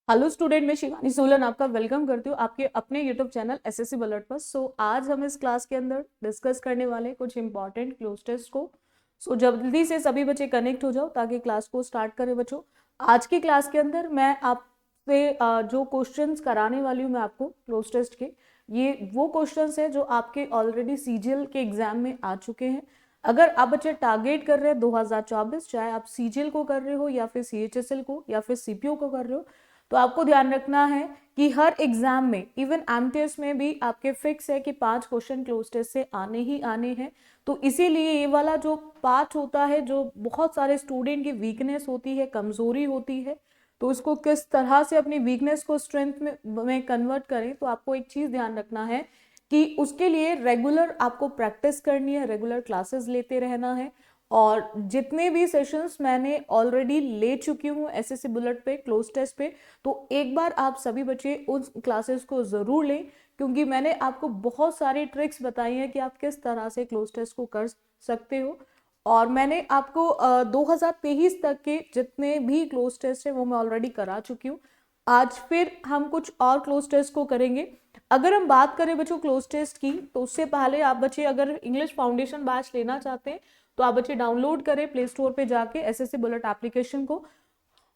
Hello student, मैं शिवानी सोलन आपका welcome करती हूँ आपके अपने यूट्यूब चैनल एसएससी बलट पर। आज हम इस क्लास के अंदर डिस्कस करने वाले हैं कुछ इंपॉर्टेंट क्लोज टेस्ट को। जल्दी से सभी बच्चे कनेक्ट हो जाओ ताकि क्लास को स्टार्ट करें। बच्चों, आज की क्लास के अंदर मैं आपसे जो क्वेश्चंस कराने वाली हूँ मैं आपको क्लोज टेस्ट के, ये वो क्वेश्चंस हैं जो आपके ऑलरेडी सीजीएल के एग्जाम में आ चुके हैं। अगर आप बच्चे टारगेट कर रहे हैं 2024, चाहे आप सीजीएल को कर रहे हो या फिर सीएचएसएल को या फिर सीपीओ को कर रहे हो, तो आपको ध्यान रखना है कि हर एग्जाम में, इवन एमटीएस में भी आपके फिक्स है कि 5 क्वेश्चन क्लोज टेस्ट से आने ही आने हैं। तो इसीलिए ये वाला जो पार्ट होता है, जो बहुत सारे स्टूडेंट की वीकनेस होती है, कमजोरी होती है, तो उसको किस तरह से अपनी वीकनेस को स्ट्रेंथ में कन्वर्ट करें, तो आपको एक चीज ध्यान रखना है कि उसके लिए रेगुलर आपको प्रैक्टिस करनी है, रेगुलर क्लासेस लेते रहना है। और जितने भी सेशंस मैंने ऑलरेडी ले चुकी हूँ एसएससी बुलेट पे क्लोज टेस्ट पे, तो एक बार आप सभी बच्चे उन क्लासेस को जरूर लें, क्योंकि मैंने आपको बहुत सारी ट्रिक्स बताई हैं कि आप किस तरह से क्लोज टेस्ट को कर सकते हो। और मैंने आपको 2023 तक के जितने भी क्लोज टेस्ट है वो मैं ऑलरेडी करा चुकी हूँ। आज फिर हम कुछ और क्लोज टेस्ट को करेंगे। अगर हम बात करें बच्चों क्लोज टेस्ट की, तो उससे पहले आप बच्चे अगर इंग्लिश फाउंडेशन बैच लेना चाहते हैं तो आप बच्चे डाउनलोड करें प्ले स्टोर पे जाके एसएससी बुलेट एप्लीकेशन को,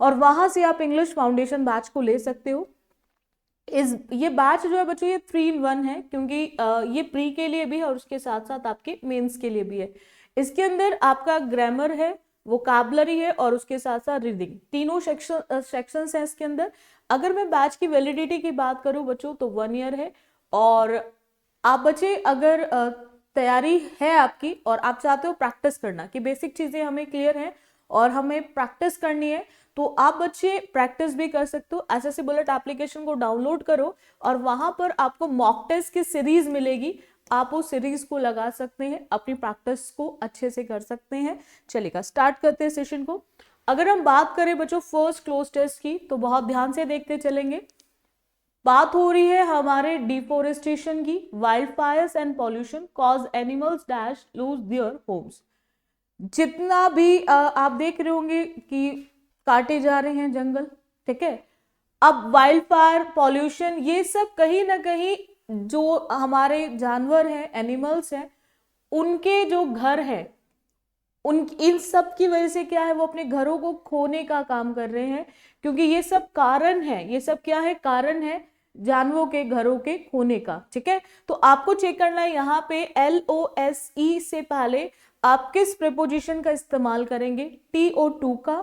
और वहां से आप इंग्लिश फाउंडेशन बैच को ले सकते हो। ये बैच जो है बच्चों, ये 3 in 1 है, क्योंकि ये प्री के लिए भी है और उसके साथ साथ आपके मेंस के लिए भी है। इसके अंदर आपका ग्रामर है, वोकैबुलरी है और उसके साथ साथ रीडिंग, तीनों सेक्शंस हैं इसके अंदर। अगर मैं बैच की वैलिडिटी की बात करूं बच्चों, तो 1 year है। और आप बच्चे अगर तैयारी है आपकी और आप चाहते हो प्रैक्टिस करना कि बेसिक चीजें हमें क्लियर हैं और हमें प्रैक्टिस करनी है, तो आप बच्चे प्रैक्टिस भी कर सकते हो। एसएससी बुलेट एप्लीकेशन को डाउनलोड करो और वहां पर आपको मॉक टेस्ट की सीरीज मिलेगी, आप उस सीरीज को लगा सकते हैं, अपनी प्रैक्टिस को अच्छे से कर सकते हैं। चलिएगा स्टार्ट करते हैं सेशन को। अगर हम बात करें बच्चों फर्स्ट क्लोज टेस्ट की, तो बहुत ध्यान से देखते चलेंगे। बात हो रही है हमारे डिफोरेस्टेशन की। Wild Fyers and pollution cause animals dash lose their homes. जितना भी आप देख रहे होंगे कि काटे जा रहे हैं जंगल, ठीक है। अब वाइल्ड फायर, पॉल्यूशन, ये सब कहीं ना कहीं जो हमारे जानवर हैं, एनिमल्स हैं, उनके जो घर हैं, उन इन सब की वजह से क्या है, वो अपने घरों को खोने का काम कर रहे हैं। क्योंकि ये सब कारण है, ये सब क्या है, कारण है जानवरों के घरों के खोने का, ठीक है। तो आपको चेक करना है यहाँ पे LOSE से पहले आप किस प्रेपोजिशन का इस्तेमाल करेंगे, TO2 का,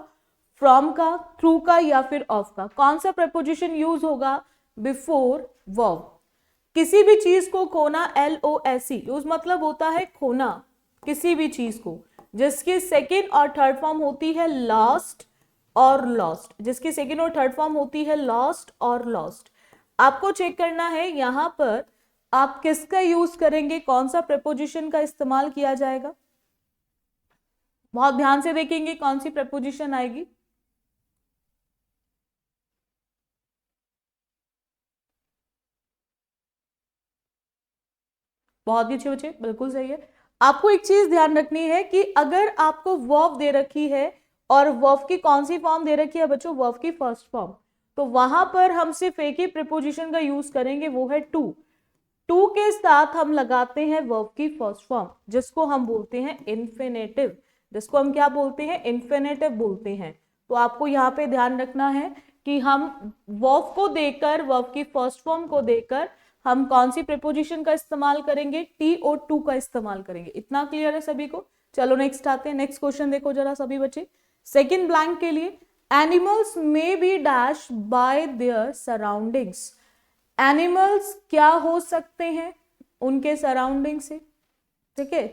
फ्रॉम का, थ्रू का या फिर ऑफ का। कौन सा प्रेपोजिशन यूज होगा बिफोर वर्ब। किसी भी चीज को खोना, LOSE यूज मतलब होता है खोना किसी भी चीज को, जिसकी सेकेंड और थर्ड फॉर्म होती है लॉस्ट और लॉस्ट, जिसकी सेकेंड और थर्ड फॉर्म होती है लॉस्ट और लॉस्ट। आपको चेक करना है यहां पर आप किसका यूज करेंगे, कौन सा प्रेपोजिशन का इस्तेमाल किया जाएगा। बहुत ध्यान से देखेंगे कौन सी प्रेपोजिशन आएगी। बहुत ही अच्छे बच्चे, बिल्कुल सही है। आपको एक चीज ध्यान रखनी है कि अगर आपको वर्ब दे रखी है और वर्ब की कौन सी फॉर्म दे रखी है बच्चों, वर्ब की फर्स्ट फॉर्म, तो वहां पर हम सिर्फ एक ही प्रीपोजिशन का यूज करेंगे, वो है टू। टू के साथ हम लगाते हैं वर्ब की फर्स्ट फॉर्म, जिसको हम बोलते हैं इन्फिनेटिव, जिसको हम क्या बोलते हैं, इन्फिनेटिव बोलते हैं। तो आपको यहाँ पे ध्यान रखना है कि हम वर्ब को देकर, वर्ब की फर्स्ट फॉर्म को देकर हम कौन सी प्रीपोजिशन का इस्तेमाल करेंगे, TO2 का इस्तेमाल करेंगे। इतना क्लियर है सभी को। चलो नेक्स्ट आते हैं, नेक्स्ट क्वेश्चन देखो जरा सभी बच्चे। सेकेंड ब्लैंक के लिए, animals may be dash by there surroundings. Animals क्या हो सकते हैं उनके सराउंडिंग से, ठीक है।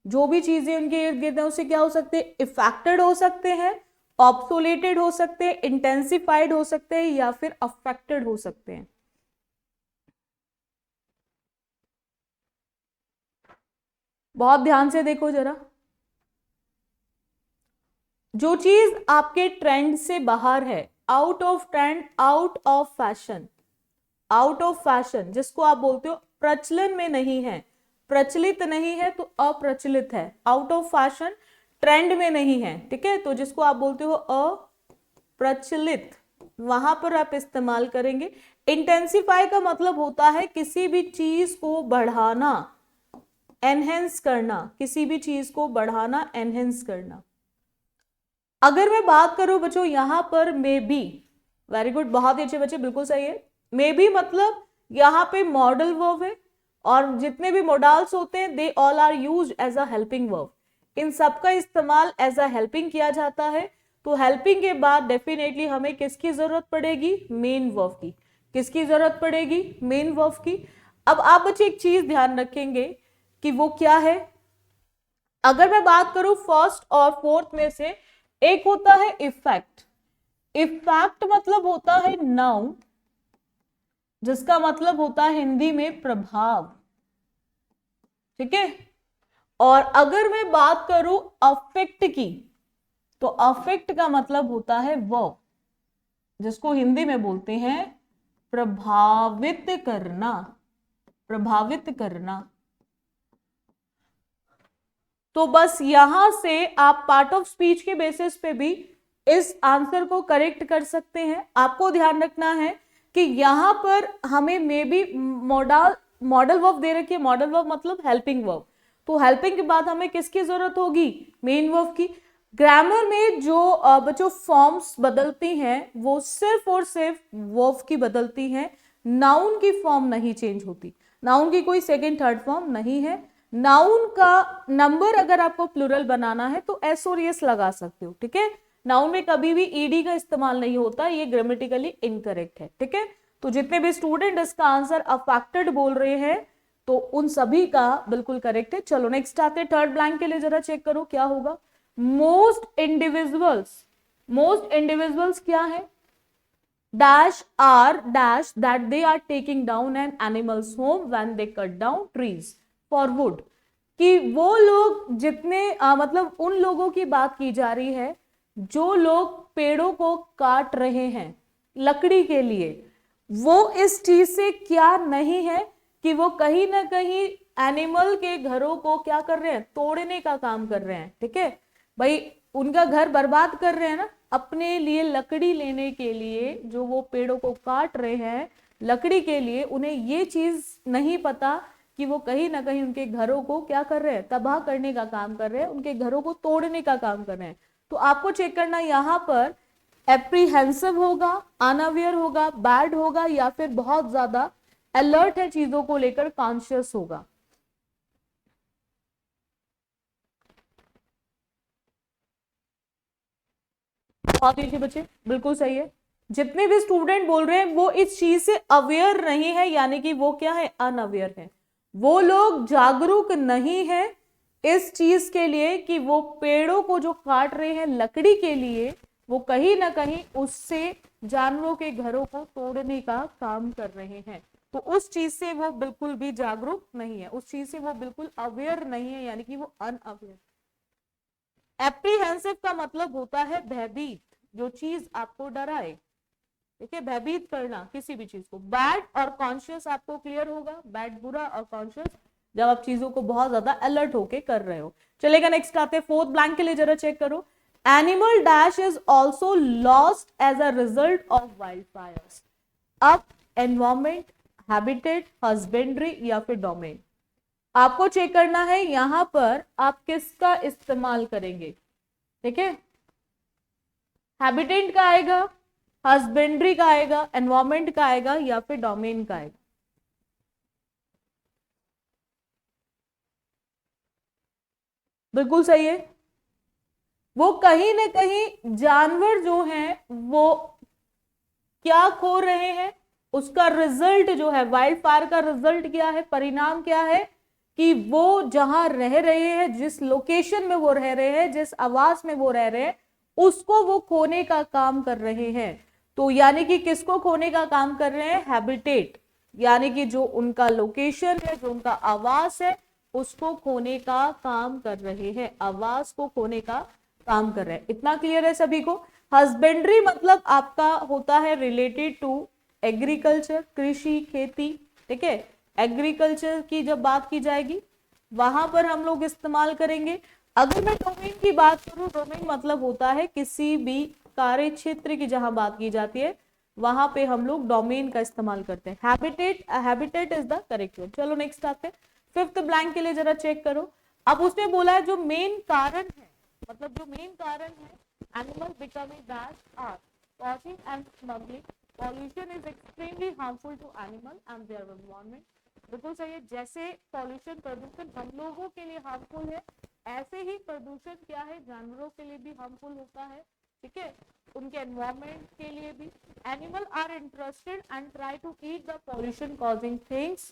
जो भी चीजें उनके इर्द गिर्द है उससे क्या हो सकते हैं, इफेक्टेड हो सकते हैं, ऑब्सोलेटेड हो सकते हैं, इंटेंसिफाइड हो सकते हैं या फिर अफेक्टेड हो सकते हैं। बहुत ध्यान से देखो जरा। जो चीज आपके ट्रेंड से बाहर है, out of trend, out of fashion, out of fashion, जिसको आप बोलते हो प्रचलन में नहीं है, प्रचलित नहीं है तो अप्रचलित है, आउट ऑफ फैशन, ट्रेंड में नहीं है, ठीक है, तो जिसको आप बोलते हो अप्रचलित, वहां पर आप इस्तेमाल करेंगे। इंटेंसिफाई का मतलब होता है किसी भी चीज को बढ़ाना, एनहेंस करना, किसी भी चीज को बढ़ाना, एनहेंस करना। अगर मैं बात करूं बच्चों यहां पर मे बी, वेरी गुड, बहुत ही अच्छे बच्चे, बिल्कुल सही है। मे बी मतलब यहाँ पे मॉडल वर्ब है और जितने भी मोडाल्स होते हैं they all are used as a helping verb. इन सब का इस्तेमाल एज अ हेल्पिंग किया जाता है। तो हेल्पिंग के बाद डेफिनेटली हमें किसकी जरूरत पड़ेगी? मेन वर्ब की। किसकी जरूरत पड़ेगी? मेन वर्ब की। अब आप बच्चे एक चीज ध्यान रखेंगे कि वो क्या है। अगर मैं बात करूं फर्स्ट और फोर्थ में से, एक होता है इफेक्ट। इफेक्ट मतलब होता है नाउन, जिसका मतलब होता है हिंदी में प्रभाव, ठीक है। और अगर मैं बात करूं अफेक्ट की, तो अफेक्ट का मतलब होता है वर्ब, जिसको हिंदी में बोलते हैं प्रभावित करना, प्रभावित करना। तो बस यहां से आप पार्ट ऑफ स्पीच के बेसिस पे भी इस आंसर को करेक्ट कर सकते हैं। आपको ध्यान रखना है कि यहां पर हमें मे बी मॉडल वर्ब दे रखी है। मॉडल वर्ब मतलब हेल्पिंग वर्ब, तो हेल्पिंग के बाद हमें किसकी जरूरत होगी? मेन वर्ब की। ग्रामर में जो बच्चों फॉर्म्स बदलती हैं वो सिर्फ और सिर्फ वर्ब की बदलती हैं, नाउन की फॉर्म नहीं चेंज होती। नाउन की कोई सेकेंड थर्ड फॉर्म नहीं है। नाउन का नंबर अगर आपको प्लूरल बनाना है तो एस और एस लगा सकते हो, ठीक है। नाउन में कभी भी ईडी का इस्तेमाल नहीं होता, ये ग्रामेटिकली इनकरेक्ट है, ठीक है। तो जितने भी स्टूडेंट इसका आंसर अफेक्टेड बोल रहे हैं तो उन सभी का बिल्कुल करेक्ट है। चलो नेक्स्ट आते हैं थर्ड ब्लैंक के लिए, जरा चेक करो क्या होगा। मोस्ट इंडिविजुअल्स, मोस्ट इंडिविजुअल्स क्या है? dash are dash that they are taking down an animal's home when they cut down trees for wood। कि वो लोग जितने मतलब उन लोगों की बात की जा रही है जो लोग पेड़ों को काट रहे हैं लकड़ी के लिए, वो इस चीज से क्या नहीं है कि वो कहीं ना कहीं एनिमल के घरों को क्या कर रहे हैं? तोड़ने का काम कर रहे हैं, ठीक है। भाई उनका घर बर्बाद कर रहे हैं ना, अपने लिए लकड़ी लेने के लिए जो वो पेड़ों को काट रहे हैं लकड़ी के लिए, उन्हें ये चीज नहीं पता कि वो कहीं ना कहीं उनके घरों को क्या कर रहे हैं? तबाह करने का काम कर रहे हैं, उनके घरों को तोड़ने का काम कर रहे हैं। तो आपको चेक करना यहां पर एप्रीहेंसिव होगा, अनअवेयर होगा, बैड होगा, या फिर बहुत ज्यादा अलर्ट है चीजों को लेकर, कॉन्शियस होगा। बहुत ही बच्चे, बिल्कुल सही है। जितने भी स्टूडेंट बोल रहे हैं वो इस चीज से अवेयर नहीं है, यानी कि वो क्या है? अनअवेयर है। वो लोग जागरूक नहीं है इस चीज के लिए कि वो पेड़ों को जो काट रहे हैं लकड़ी के लिए, वो कहीं ना कहीं उससे जानवरों के घरों को तोड़ने का काम कर रहे हैं। तो उस चीज से वो बिल्कुल भी जागरूक नहीं है, उस चीज से वो बिल्कुल अवेयर नहीं है, यानी कि वो अनअवेयर। एप्रीहेंसिव का मतलब होता है भयभीत, जो चीज आपको डराए, ठीक है, भयभीत करना किसी भी चीज को। बैड और कॉन्शियस आपको क्लियर होगा, बैड बुरा और कॉन्शियस जब आप चीजों को बहुत ज्यादा अलर्ट होके कर रहे हो। चलेगा नेक्स्ट आते हैं फोर्थ ब्लैंक के लिए, जरा चेक करो। Animal dash is also lost as a result of wild fires. अब एनवायरमेंट, हैबिटेट, हस्बेंड्री या फिर डोमेन, आपको चेक करना है यहां पर आप किसका इस्तेमाल करेंगे, ठीक है। हैबिटेट का आएगा, हस्बेंड्री का आएगा, एनवायरमेंट का आएगा या फिर डोमेन का आएगा। बिल्कुल सही है। वो कहीं ना कहीं जानवर जो हैं वो क्या खो रहे हैं, उसका रिजल्ट जो है, वाइल्ड फायर का रिजल्ट क्या है, परिणाम क्या है कि वो जहां रह रहे हैं, जिस लोकेशन में वो रह रहे हैं, जिस आवास में वो रह रहे हैं, उसको वो खोने का काम कर रहे हैं। तो यानी कि किसको खोने का काम कर रहे हैं? हैबिटेट, यानी कि जो उनका लोकेशन है, जो उनका आवास है, उसको खोने का काम कर रहे हैं, आवास को खोने का काम कर रहे हैं। इतना क्लियर है सभी को? हस्बेंड्री मतलब आपका होता है रिलेटेड टू एग्रीकल्चर, कृषि, खेती, ठीक है। एग्रीकल्चर की जब बात की जाएगी वहां पर हम लोग इस्तेमाल करेंगे। अगर मैं डोमेन की बात करूं, डोमेन मतलब होता है किसी भी कार्य क्षेत्र की जहां बात की जाती है वहां पे हम लोग डोमेन का इस्तेमाल करते हैं। Habitat is the correct word. चलो नेक्स्ट आते हैं। फिफ्थ ब्लैंक के लिए जरा चेक करो। अब उसने बोला है जो मेन कारण है, मतलब जो मेन कारण है animal becoming that are watching and smuggling, pollution is extremely harmful to animal and their environment. बिल्कुल सही है। जैसे पॉल्यूशन प्रदूषण हम लोगों के लिए हार्मफुल है, ऐसे ही प्रदूषण क्या है जानवरों के लिए भी हार्मफुल होता है, ठीक है, उनके एनवायरमेंट के लिए भी। Animal are interested and try to eat the pollution causing things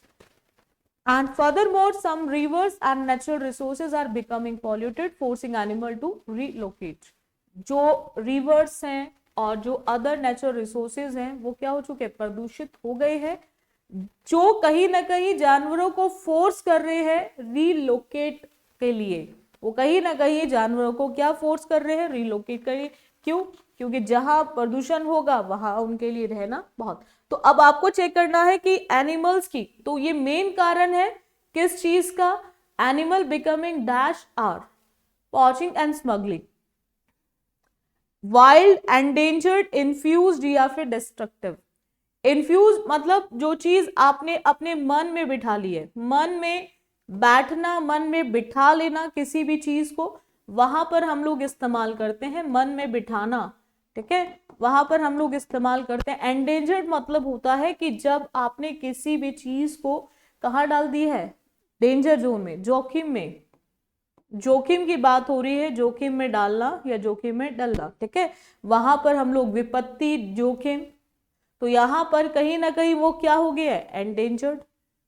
and furthermore some rivers and natural resources are becoming polluted forcing animal to relocate। जो rivers हैं और जो other natural resources हैं वो क्या हो चुके हैं, प्रदूषित हो गए हैं, जो कहीं ना कहीं जानवरों को फोर्स कर रहे हैं रीलोकेट के लिए। वो कहीं ना कहीं जानवरों को क्या फोर्स कर रहे हैं, रीलोकेट करिए। क्यों? क्योंकि जहां प्रदूषण होगा वहां उनके लिए रहना बहुत। तो अब आपको चेक करना है कि एनिमल्स की, तो ये मेन कारण है किस चीज का, animal becoming dash are poaching and smuggling, wild, endangered, infused या फिर डिस्ट्रक्टिव। इन्फ्यूज मतलब जो चीज आपने अपने मन में बिठा ली है, मन में बैठना, मन में बिठा लेना किसी भी चीज को, वहां पर हम लोग इस्तेमाल करते हैं मन में बिठाना, ठीक है, वहां पर हम लोग इस्तेमाल करते हैं। एंडेंजर्ड मतलब होता है कि जब आपने किसी भी चीज को कहाँ डाल दी है, डेंजर जोन में, जोखिम में, जोखिम की बात हो रही है, जोखिम में डालना या जोखिम में डलना, ठीक है, वहां पर हम लोग विपत्ति, जोखिम, तो यहां पर कहीं ना कहीं वो क्या हो गया है, एंडेंजर्ड।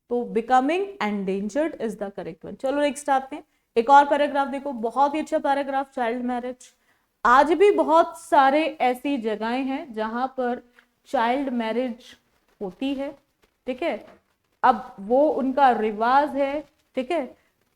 तो becoming endangered is the correct one. चलो नेक्स्ट आते हैं। एक और पैराग्राफ देखो, बहुत ही अच्छा पैराग्राफ, चाइल्ड मैरिज। आज भी बहुत सारे ऐसी जगहें हैं जहां पर चाइल्ड मैरिज होती है, ठीक है, अब वो उनका रिवाज है, ठीक है।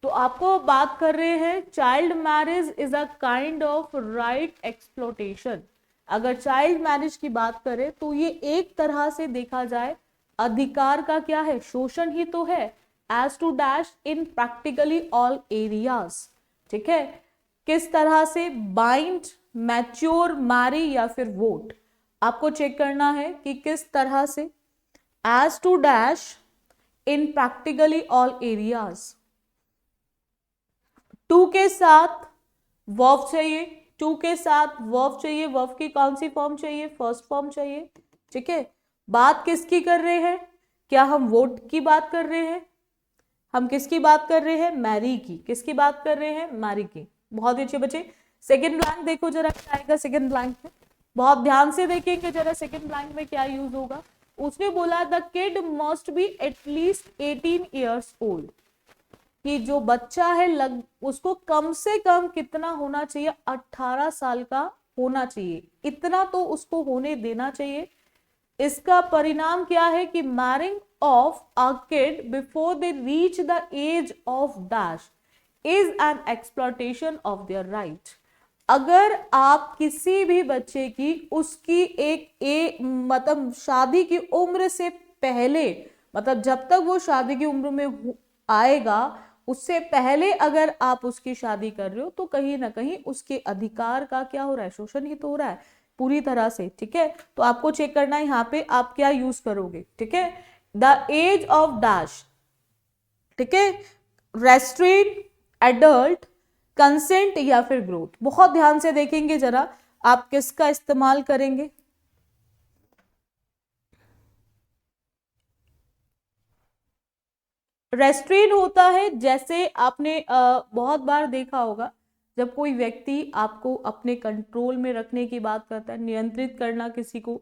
तो आपको बात कर रहे हैं child marriage is a kind of right exploitation. अगर चाइल्ड मैरिज की बात करें तो ये एक तरह से देखा जाए अधिकार का क्या है, शोषण ही तो है, as to dash in practically all areas, ठीक है। किस तरह से, बाइंड, मैच्योर, मैरी या फिर वोट। आपको चेक करना है कि किस तरह से, as to dash in practically all areas. To के साथ वर्ब चाहिए, टू के साथ वर्ब चाहिए, वर्ब की कौन सी फॉर्म चाहिए, फर्स्ट फॉर्म चाहिए, ठीक है। बात किसकी कर रहे हैं, क्या हम वोट की बात कर रहे हैं, हम किसकी बात कर रहे हैं, मैरी की, किसकी बात कर रहे हैं, मैरी की। बहुत ही अच्छे बच्चे। सेकंड ब्लैंक देखो जरा क्या आएगा सेकंड ब्लैंक में, बहुत ध्यान से देखेंगे जरा सेकंड ब्लैंक में क्या यूज होगा। उसने बोला the kid must be at least 18 years old, कि जो बच्चा है उसको कम से कम कितना होना चाहिए, 18 साल का होना चाहिए, इतना तो उसको होने देना चाहिए। इसका परिणाम क्या है कि marrying of a kid before they reach the age of dash is an exploitation of their right. अगर आप किसी भी बच्चे की उसकी मतलब शादी की उम्र से पहले, मतलब जब तक वो शादी की उम्र में आएगा उससे पहले अगर आप उसकी शादी कर रहे हो तो कहीं ना कहीं उसके अधिकार का क्या हो रहा है, शोषण ही तो हो रहा है पूरी तरह से, ठीक है। तो आपको चेक करना है यहाँ पे आप क्या यूज करोगे, ठीक है, द एज ऑफ डैश, ठीक है, रेस्ट्रेन, एडल्ट, कंसेंट या फिर ग्रोथ। बहुत ध्यान से देखेंगे जरा आप किसका इस्तेमाल करेंगे। रेस्ट्रेन होता है, जैसे आपने बहुत बार देखा होगा जब कोई व्यक्ति आपको अपने कंट्रोल में रखने की बात करता है, नियंत्रित करना, किसी को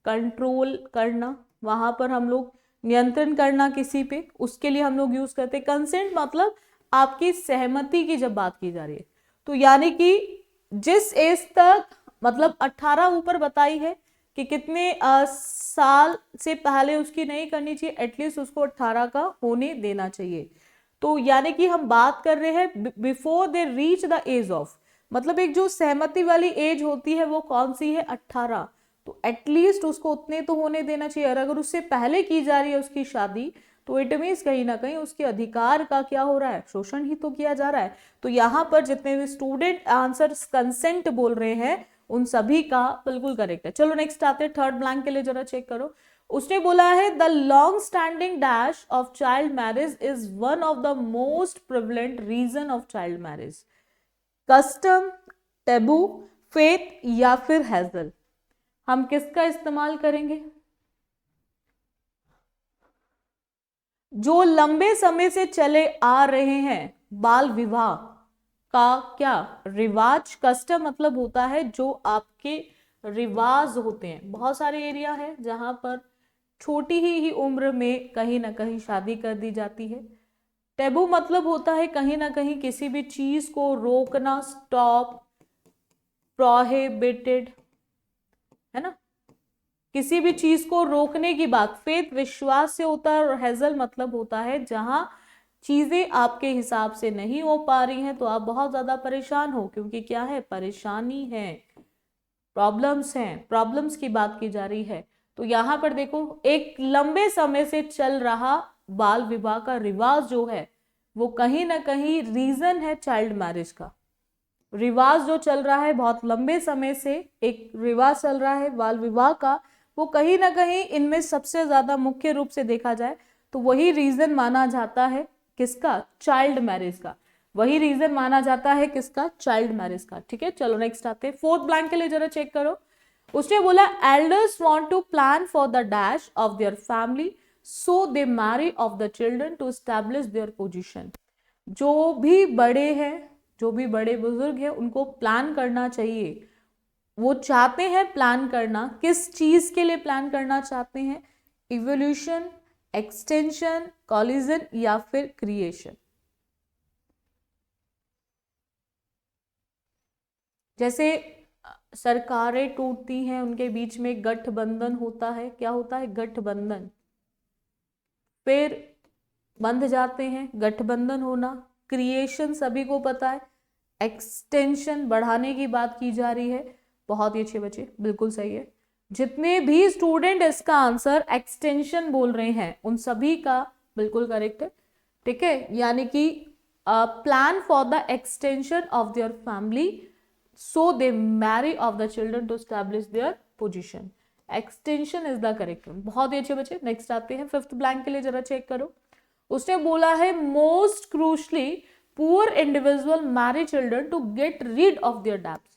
कंट्रोल करना, वहां पर हम लोग नियंत्रण करना किसी पे, उसके लिए हम लोग यूज करते हैं। कंसेंट मतलब आपकी सहमति की जब बात की जा रही है, तो यानी कि जिस एज तक, मतलब 18 ऊपर बताई है कि कितने साल से पहले उसकी नहीं करनी चाहिए, एटलीस्ट उसको 18 का होने देना चाहिए। तो यानी कि हम बात कर रहे हैं before they reach the age of, मतलब एक जो सहमति वाली एज होती है वो कौन सी है, 18। तो एटलीस्ट उसको उतने तो होने देना चाहिए, और अगर उससे पहले की जा रही है उसकी शादी तो इट मीन्स कहीं ना कहीं उसके अधिकार का क्या हो रहा है, शोषण ही तो किया जा रहा है। तो यहाँ पर जितने भी स्टूडेंट आंसर कंसेंट बोल रहे हैं उन सभी का बिल्कुल करेक्ट है। चलो नेक्स्ट आते हैं, थर्ड ब्लैंक के लिए जरा चेक करो। उसने बोला है the long standing dash of child marriage is one of the most prevalent reason of child marriage. Custom, taboo, faith या फिर हैजल, हम किसका इस्तेमाल करेंगे? जो लंबे समय से चले आ रहे हैं बाल विवाह का क्या रिवाज, कस्टम मतलब होता है जो आपके रिवाज होते हैं। बहुत सारे एरिया है जहां पर छोटी ही उम्र में कहीं ना कहीं शादी कर दी जाती है। टेबू मतलब होता है कहीं ना कहीं किसी भी चीज को रोकना, स्टॉप, प्रोहिबिटेड, है ना, किसी भी चीज को रोकने की बात। फेथ विश्वास से होता है, और हेजल मतलब होता है जहां चीजें आपके हिसाब से नहीं हो पा रही हैं तो आप बहुत ज्यादा परेशान हो, क्योंकि क्या है, परेशानी है, प्रॉब्लम्स हैं, प्रॉब्लम्स की बात की जा रही है। तो यहां पर देखो एक लंबे समय से चल रहा बाल विवाह का रिवाज जो है वो कहीं ना कहीं रीजन है चाइल्ड मैरिज का। रिवाज जो चल रहा है बहुत लंबे समय से, एक रिवाज चल रहा है बाल विवाह का, वो कहीं ना कहीं इनमें सबसे ज्यादा मुख्य रूप से देखा जाए तो वही रीजन माना जाता है किसका, चाइल्ड मैरिज का। वही रीजन माना जाता है किसका, चाइल्ड मैरिज का। ठीक है, चलो नेक्स्ट आते हैं, फोर्थ ब्लैंक के लिए जरा चेक करो। उसने बोला elders want to plan for the dash of their family so they marry off the children to establish their position. जो भी बड़े हैं, जो भी बड़े बुजुर्ग हैं, उनको प्लान करना चाहिए। वो चाहते हैं प्लान करना, किस चीज के लिए प्लान करना चाहते हैं, इवोल्यूशन, एक्सटेंशन, कॉलिजन या फिर क्रिएशन। जैसे सरकारें टूटती हैं, उनके बीच में गठबंधन होता है, क्या होता है, गठबंधन, फिर बंध जाते हैं, गठबंधन होना। क्रिएशन सभी को पता है, एक्सटेंशन बढ़ाने की बात की जा रही है। बहुत ही अच्छे बच्चे, बिल्कुल सही है। जितने भी स्टूडेंट इसका आंसर एक्सटेंशन बोल रहे हैं उन सभी का बिल्कुल करेक्ट है। ठीक है, यानी कि plan for the extension of their family so they marry off the children to establish their position. Extension is the correct one. बहुत ही अच्छे बच्चे, नेक्स्ट आते हैं, फिफ्थ ब्लैंक के लिए जरा चेक करो। उसने बोला है most crucially poor individual marry children to get rid of their debts.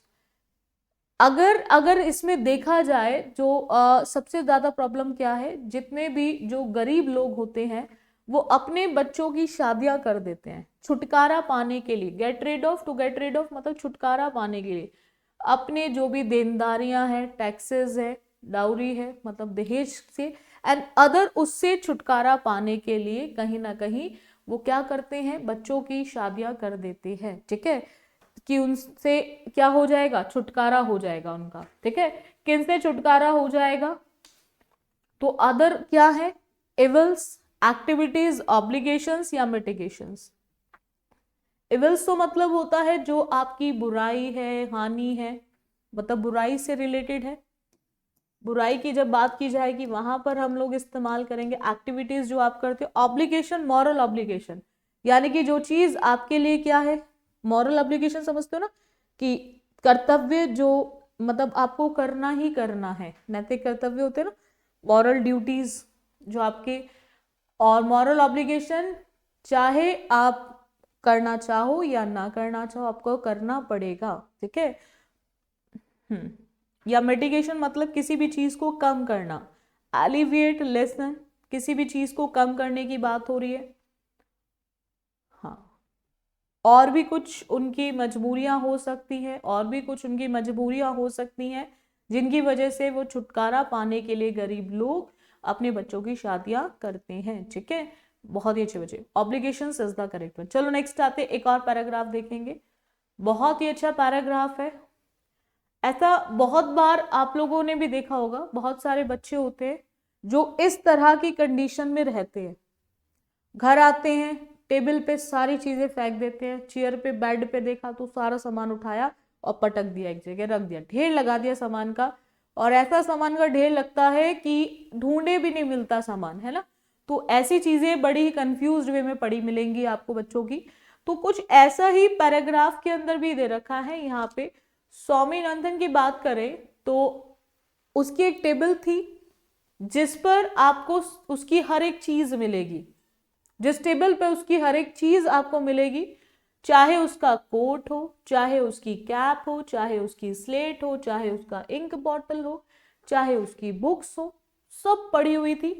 अगर इसमें देखा जाए जो सबसे ज्यादा प्रॉब्लम क्या है, जितने भी जो गरीब लोग होते हैं वो अपने बच्चों की शादियां कर देते हैं छुटकारा पाने के लिए। Get rid of, to get rid of मतलब छुटकारा पाने के लिए। अपने जो भी देनदारियां हैं, टैक्सेस है, डाउरी है मतलब दहेज से एंड अदर, उससे छुटकारा पाने के लिए कहीं ना कहीं वो क्या करते हैं, बच्चों की शादियां कर देते हैं। ठीक है, कि उनसे क्या हो जाएगा, छुटकारा हो जाएगा उनका। ठीक है, किनसे छुटकारा हो जाएगा, तो अदर क्या है, इवल्स, एक्टिविटीज, ऑब्लिगेशंस या मिटिगेशंस। इवल्स तो मतलब होता है जो आपकी बुराई है, हानि है, मतलब बुराई से रिलेटेड है। बुराई की जब बात की जाएगी वहां पर हम लोग इस्तेमाल करेंगे। एक्टिविटीज जो आप करते हो, ऑब्लिगेशन, मॉरल ऑब्लिगेशन, यानी कि जो चीज आपके लिए क्या है, मॉरल ऑब्लिगेशन समझते हो ना, कि कर्तव्य जो मतलब आपको करना ही करना है, नैतिक कर्तव्य होते हैं ना, मॉरल ड्यूटीज जो आपके, और मॉरल ऑब्लिगेशन चाहे आप करना चाहो या ना करना चाहो आपको करना पड़ेगा। ठीक है, या मिटिगेशन मतलब किसी भी चीज को कम करना, एलिविएट, लेसन, किसी भी चीज को कम करने की बात हो रही है। हाँ, और भी कुछ उनकी मजबूरियां हो सकती हैं, और भी कुछ उनकी मजबूरियां हो सकती हैं जिनकी वजह से वो छुटकारा पाने के लिए गरीब लोग अपने बच्चों की शादियां करते हैं। ठीक है, बहुत ही अच्छे बच्चे, obligations is the correct one. चलो नेक्स्ट आते, एक और पैराग्राफ देखेंगे, बहुत ही अच्छा पैराग्राफ है। ऐसा बहुत बार आप लोगों ने भी देखा होगा, बहुत सारे बच्चे होते हैं जो इस तरह की कंडीशन में रहते हैं। घर आते हैं, टेबल पे सारी चीजें फेंक देते हैं, चेयर पे, बेड पे देखा तो सारा सामान उठाया और पटक दिया, एक जगह रख दिया, ढेर लगा दिया सामान का। और ऐसा सामान का ढेर लगता है कि ढूंढे भी नहीं मिलता सामान, है ना। तो ऐसी चीजें बड़ी ही कंफ्यूज्ड वे में पड़ी मिलेंगी आपको बच्चों की। तो कुछ ऐसा ही पैराग्राफ के अंदर भी दे रखा है यहाँ पे, स्वामीनाथन की बात करें तो उसकी एक टेबल थी जिस पर आपको उसकी हर एक चीज मिलेगी, जिस टेबल पे उसकी हर एक चीज आपको मिलेगी, चाहे उसका कोट हो, चाहे उसकी कैप हो, चाहे उसकी स्लेट हो, चाहे उसका इंक बॉटल हो, चाहे उसकी बुक्स हो, सब पड़ी हुई थी।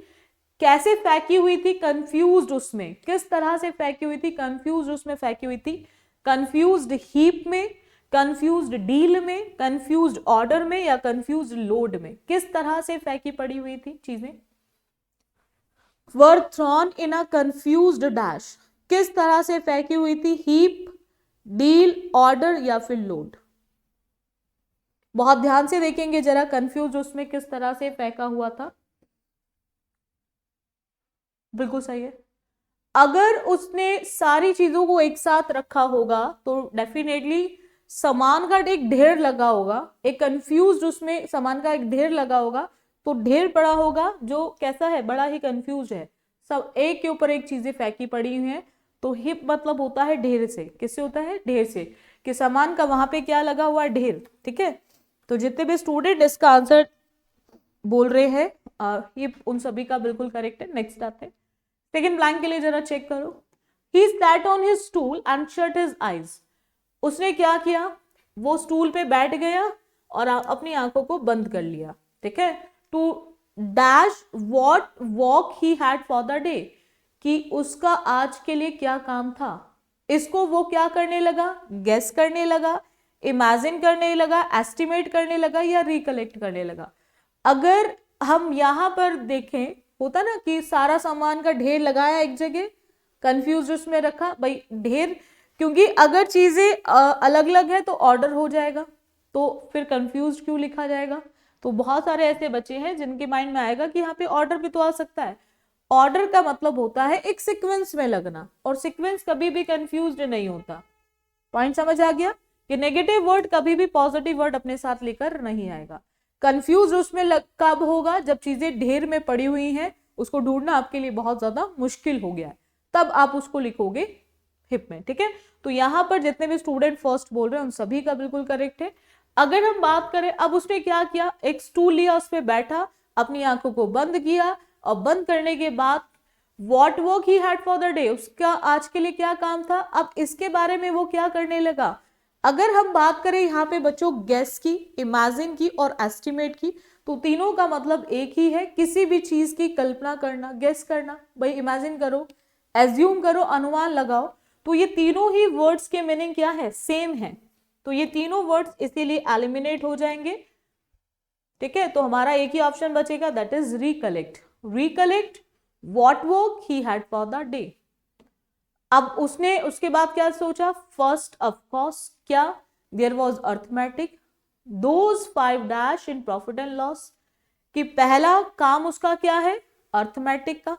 कैसे फेंकी हुई थी? कंफ्यूज्ड उसमें। किस तरह से फेंकी हुई थी? कंफ्यूज्ड उसमें फेंकी हुई थी। कंफ्यूज्ड हीप में, कंफ्यूज्ड डील में, कंफ्यूज्ड ऑर्डर में, या कंफ्यूज्ड लोड में? किस तरह से फेंकी पड़ी हुई थी चीजें? were thrown in a confused dash। किस तरह से फेंकी हुई थी? हीप, डील, ऑर्डर या फिर लोड? बहुत ध्यान से देखेंगे जरा, कंफ्यूज उसमें किस तरह से फेंका हुआ था। बिल्कुल सही है। अगर उसने सारी चीजों को एक साथ रखा होगा तो डेफिनेटली सामान का एक ढेर लगा होगा। एक कंफ्यूज उसमें सामान का एक ढेर लगा होगा तो ढेर पड़ा होगा जो कैसा है? बड़ा ही कंफ्यूज है, सब एक के ऊपर एक चीजें फेंकी पड़ी हुई हैं। तो हिप मतलब होता है ढेर से। किससे होता है? ढेर से। कि सामान का वहां पे क्या लगा हुआ है? ढेर। ठीक है, तो जितने भी स्टूडेंट इसका आंसर बोल रहे हैं ये उन सभी का बिल्कुल करेक्ट है। नेक्स्ट आते हैं सेकंड ब्लैंक के लिए, जरा चेक करो। He sat on his stool and shut his eyes. उसने क्या किया? वो स्टूल पे बैठ गया और अपनी आंखों को बंद कर लिया। ठीक है, to dash what work he had for the day, कि उसका आज के लिए क्या काम था। इसको वो क्या करने लगा? गेस करने लगा, इमेजिन करने लगा, एस्टिमेट करने लगा, या रिकलेक्ट करने लगा। अगर हम यहां पर देखें, होता ना कि सारा सामान का ढेर लगाया एक जगह, कंफ्यूज उसमें रखा भाई ढेर, क्योंकि अगर चीजें अलग अलग है तो ऑर्डर हो जाएगा, तो फिर कंफ्यूज क्यों लिखा जाएगा? तो बहुत सारे ऐसे बच्चे हैं जिनके माइंड में आएगा कि यहाँ पे ऑर्डर भी तो आ सकता है। ऑर्डर का मतलब होता है एक सीक्वेंस में लगना, और सीक्वेंस कभी भी कंफ्यूज्ड नहीं होता। पॉइंट समझ आ गया कि नेगेटिव वर्ड कभी भी पॉजिटिव वर्ड अपने साथ लेकर नहीं आएगा। कंफ्यूज उसमें कब होगा? जब चीजें ढेर में पड़ी हुई हैं, उसको ढूंढना आपके लिए बहुत ज्यादा मुश्किल हो गया है, तब आप उसको लिखोगे हिप में। ठीक है, तो यहां पर जितने भी स्टूडेंट फर्स्ट बोल रहे हैं उन सभी का बिल्कुल करेक्ट है। अगर हम बात करें, अब उसने क्या किया? एक स्टूल लिया, उस पर बैठा, अपनी आंखों को बंद किया, और बंद करने के बाद what work he had for the day, उसका आज के लिए क्या काम था। अब इसके बारे में वो क्या करने लगा? अगर हम बात करें यहाँ पे बच्चों गेस की, इमेजिन की और एस्टिमेट की, तो तीनों का मतलब एक ही है। किसी भी चीज की कल्पना करना, गेस करना, भाई इमेजिन करो, एज्यूम करो, अनुमान लगाओ, तो ये तीनों ही वर्ड्स के मीनिंग क्या है? सेम है। तो ये तीनों वर्ड्स इसीलिए एलिमिनेट हो जाएंगे। ठीक है, तो हमारा एक ही ऑप्शन बचेगा, that is recollect. Recollect what work he had for the day. अब उसने उसके बाद क्या सोचा? फर्स्ट ऑफ कोर्स क्या? There was arithmetic, those 5 dash in profit and loss, कि पहला काम उसका क्या है? अर्थमेटिक का।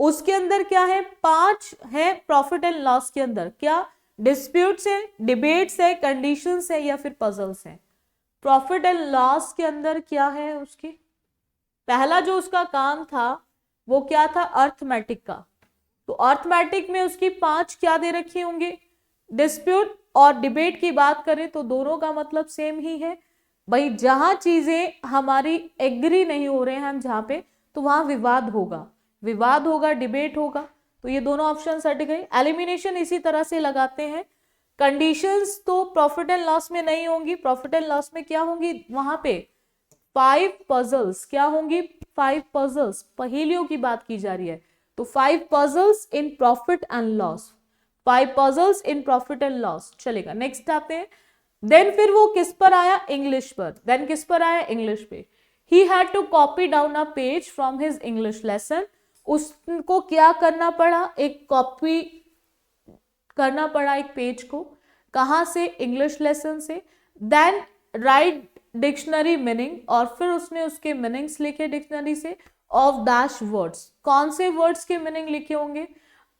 उसके अंदर क्या है? 5 है प्रॉफिट एंड लॉस के अंदर क्या? डिस्प्यूट्स है, डिबेट्स है, कंडीशंस है, या फिर पजल्स है। प्रॉफिट एंड लॉस के अंदर क्या है? उसकी पहला जो उसका काम था वो क्या था? अर्थमेटिक का। तो अर्थमेटिक में उसकी 5 क्या दे रखी होंगे? डिस्प्यूट और डिबेट की बात करें तो दोनों का मतलब सेम ही है भाई। जहां चीजें हमारी एग्री नहीं हो रहे हैं हम जहां पे, तो वहां विवाद होगा, विवाद होगा, डिबेट होगा। तो ये दोनों ऑप्शन हट गए। एलिमिनेशन इसी तरह से लगाते हैं। कंडीशंस तो प्रॉफिट एंड लॉस में नहीं होंगी। प्रॉफिट एंड लॉस में क्या होंगी? वहां पे 5 पजल्स क्या होंगी? 5 पजल्स, पहेलियों की बात की जा रही है। तो 5 puzzles in profit and loss, 5 puzzles in profit and loss चलेगा। नेक्स्ट आते हैं। देन फिर वो किस पर आया? इंग्लिश पर। देन किस पर आया? इंग्लिश पे। He had to copy down a page from his English lesson. उसको क्या करना पड़ा? एक कॉपी करना पड़ा एक पेज को। कहां से? इंग्लिश लेसन से। देन राइट डिक्शनरी मीनिंग, और फिर उसने उसके मीनिंग्स लिखे डिक्शनरी से ऑफ डैश वर्ड्स। कौन से वर्ड्स के मीनिंग लिखे होंगे?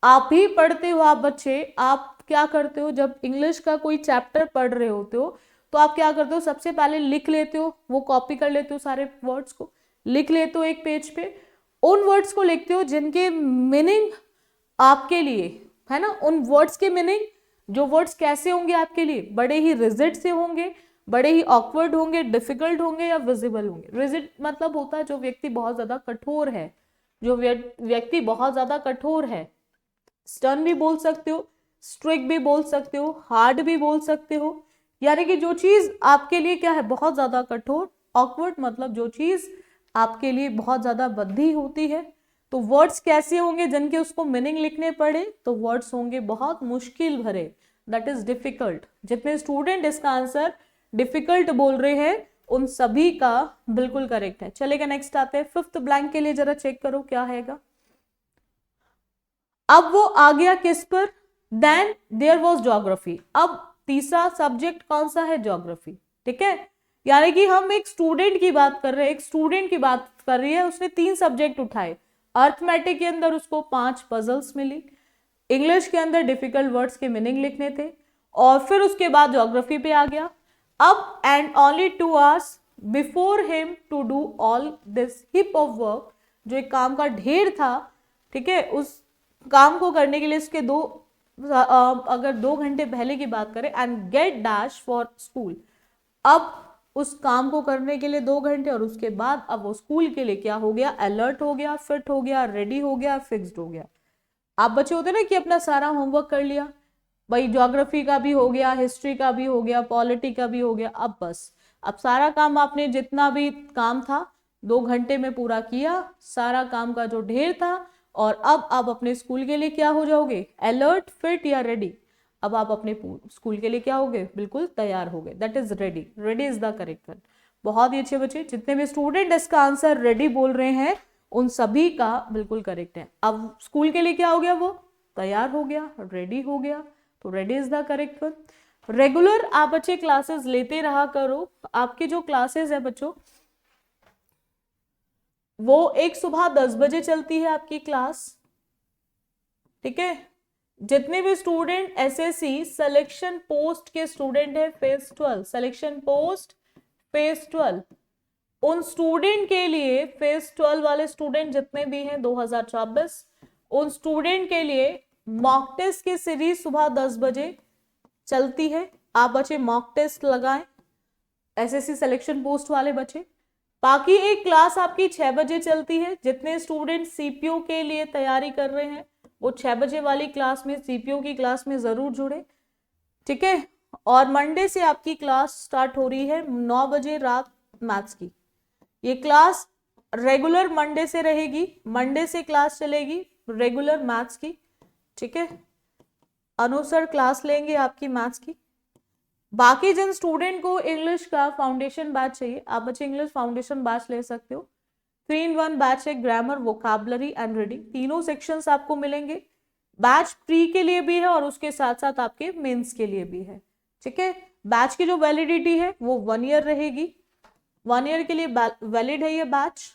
आप ही पढ़ते हो, आप बच्चे, आप क्या करते हो जब इंग्लिश का कोई चैप्टर पढ़ रहे होते हो तो आप क्या करते हो? सबसे पहले लिख लेते हो, वो कॉपी कर लेते हो, सारे वर्ड्स को लिख लेते हो एक पेज पे। उन वर्ड्स को लिखते हो जिनके मीनिंग आपके लिए है ना, उन वर्ड्स के मीनिंग, जो वर्ड्स कैसे होंगे आपके लिए? बड़े ही रिजिड से होंगे, बड़े ही ऑकवर्ड होंगे, डिफिकल्ट होंगे या विजिबल होंगे। रिजिड मतलब होता है जो व्यक्ति बहुत ज्यादा कठोर है, जो व्यक्ति बहुत ज्यादा कठोर है। स्टर्न भी बोल सकते हो, स्ट्रिक्ट भी बोल सकते हो, हार्ड भी बोल सकते हो, यानी कि जो चीज आपके लिए क्या है, बहुत ज्यादा कठोर। ऑकवर्ड मतलब जो चीज आपके लिए बहुत ज्यादा बद्धी होती है। तो वर्ड्स कैसे होंगे जिनके उसको मीनिंग लिखने पड़े, तो वर्ड्स होंगे बहुत मुश्किल भरे, दैट इज डिफिकल्ट। जितने स्टूडेंट इसका आंसर डिफिकल्ट बोल रहे हैं उन सभी का बिल्कुल करेक्ट है। चलेगा, नेक्स्ट आते हैं। फिफ्थ ब्लैंक के लिए जरा चेक करो क्या हैगा। अब वो आ गया किस पर, देन देयर वॉज ज्योग्राफी। अब तीसरा सब्जेक्ट कौन सा है, ज्योग्राफी। ठीक है, यानी कि हम एक स्टूडेंट की बात कर रहे हैं, एक स्टूडेंट की बात कर रही है, उसने 3 सब्जेक्ट उठाए। अर्थमेटिक के अंदर उसको 5 पजल्स मिली, इंग्लिश के अंदर डिफिकल्ट वर्ड्स के मीनिंग लिखने थे, और फिर उसके बाद ज्योग्राफी पे आ गया। अब and only 2 hours before him to do all this heap of work, जो एक काम का ढेर था, ठीक है, उस काम को करने के लिए उसके अगर 2 घंटे पहले की बात करें, and gate dash for school. अब उस काम को करने के लिए 2 घंटे, और उसके बाद अब वो स्कूल के लिए क्या हो गया, अलर्ट हो गया, फिट हो गया, रेडी हो गया, फिक्स्ड हो गया। आप बच्चे होते ना कि अपना सारा होमवर्क कर लिया, भाई ज्योग्राफी का भी हो गया, हिस्ट्री का भी हो गया, पॉलिटी का भी हो गया, अब बस अब सारा काम आपने जितना भी काम था 2 घंटे में पूरा किया, सारा काम का जो ढेर था, और अब आप अपने स्कूल के लिए क्या हो जाओगे, अलर्ट, फिट या रेडी। अब आप अपने स्कूल के लिए क्या हो गए, बिल्कुल तैयार हो गए, that is ready. Ready is the correct one. बहुत ही अच्छे बच्चे, जितने भी स्टूडेंट इसका आंसर रेडी बोल रहे हैं उन सभी का बिल्कुल करेक्ट है। अब स्कूल के लिए क्या हो गया, वो तैयार हो गया, रेडी हो गया, तो ready is the correct one. Regular आप बच्चे क्लासेस लेते रहा करो। आपकी जो क्लासेस है बच्चों, वो एक सुबह 10 बजे चलती है आपकी क्लास। ठीक है, जितने भी स्टूडेंट एसएससी सिलेक्शन पोस्ट के स्टूडेंट है, फेज 12 सिलेक्शन पोस्ट फेज 12, उन स्टूडेंट के लिए, फेज 12 वाले स्टूडेंट जितने भी हैं 2024, उन स्टूडेंट के लिए मॉक टेस्ट की सीरीज सुबह 10 बजे चलती है। आप बच्चे मॉक टेस्ट लगाएं, एसएससी सिलेक्शन पोस्ट वाले बच्चे। बाकी एक क्लास आपकी 6 बजे चलती है। जितने स्टूडेंट सीपीयू के लिए तैयारी कर रहे हैं वो 6 बजे वाली क्लास में, सीपीयू की क्लास में जरूर जुड़े। ठीक है, और मंडे से आपकी क्लास स्टार्ट हो रही है 9 बजे रात मैथ्स की। ये क्लास रेगुलर मंडे से रहेगी, मंडे से क्लास चलेगी रेगुलर मैथ्स की। ठीक है, अनुसर क्लास लेंगे आपकी मैथ्स की। बाकी जिन स्टूडेंट को इंग्लिश का फाउंडेशन बैच चाहिए, आप बच्चे इंग्लिश फाउंडेशन बैच ले सकते हो। 3-in-1 बैच है, ग्रामर, वोकैबुलरी एंड रीडिंग, तीनों सेक्शंस आपको मिलेंगे। बैच प्री के लिए भी है और उसके साथ साथ आपके मेंस के लिए भी है। ठीक है, बैच की जो वैलिडिटी है वो 1 ईयर रहेगी, 1 ईयर के लिए वैलिड है ये बैच।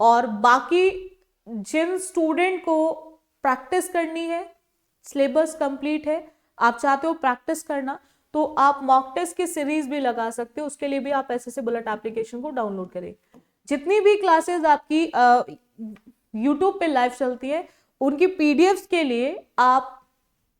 और बाकी जिन स्टूडेंट को प्रैक्टिस करनी है, सिलेबस कंप्लीट है, आप चाहते हो प्रैक्टिस करना, तो आप मॉक टेस्ट की सीरीज भी लगा सकते हो। उसके लिए भी आप एसएससी बुलेट एप्लीकेशन को डाउनलोड करें। जितनी भी क्लासेस आपकी यूट्यूब पे लाइव चलती है, उनकी पीडीएफ्स के लिए आप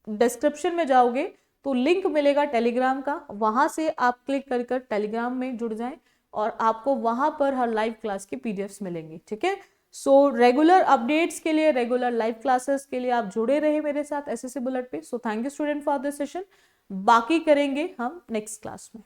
डिस्क्रिप्शन में जाओगे तो लिंक मिलेगा टेलीग्राम का, वहां से आप क्लिक कर टेलीग्राम में जुड़ जाएं और आपको वहां पर हर लाइव क्लास की पीडीएफ्स मिलेंगी। ठीक है, सो रेगुलर अपडेट्स के लिए, रेगुलर लाइव क्लासेस के लिए आप जुड़े रहे मेरे साथ एसएससी बुलेट पे। So thank you student for this session. बाकी करेंगे हम नेक्स्ट क्लास में।